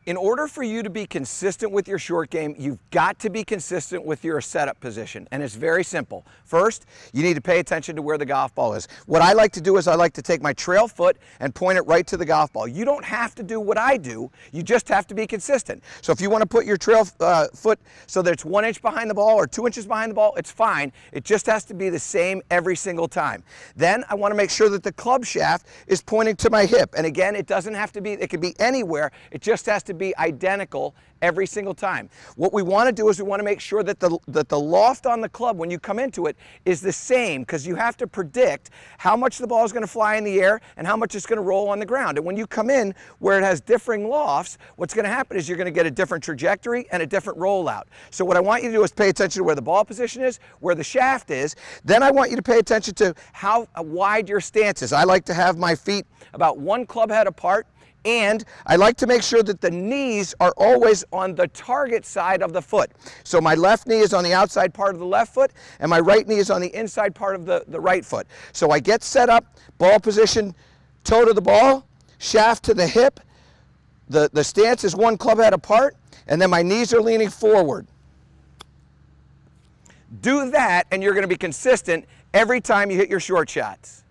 In order for you to be consistent with your short game, you've got to be consistent with your setup position, and it's very simple. First, you need to pay attention to where the golf ball is. What I like to do is I like to take my trail foot and point it right to the golf ball. You don't have to do what I do, you just have to be consistent. So if you want to put your trail foot so that it's 1 inch behind the ball or 2 inches behind the ball, it's fine. It just has to be the same every single time. Then I want to make sure that the club shaft is pointing to my hip. And again, it doesn't have to be, it can be anywhere, it just has to be identical every single time. What we want to do is we want to make sure that the loft on the club when you come into it is the same, because you have to predict how much the ball is going to fly in the air and how much it's going to roll on the ground. And when you come in where it has differing lofts, what's going to happen is you're going to get a different trajectory and a different rollout. So what I want you to do is pay attention to where the ball position is, where the shaft is. Then I want you to pay attention to how wide your stance is. I like to have my feet about 1 club head apart. And I like to make sure that the knees are always on the target side of the foot. So my left knee is on the outside part of the left foot, and my right knee is on the inside part of the right foot. So I get set up, ball position, toe to the ball, shaft to the hip, the stance is 1 club head apart, and then my knees are leaning forward. Do that, and you're going to be consistent every time you hit your short shots.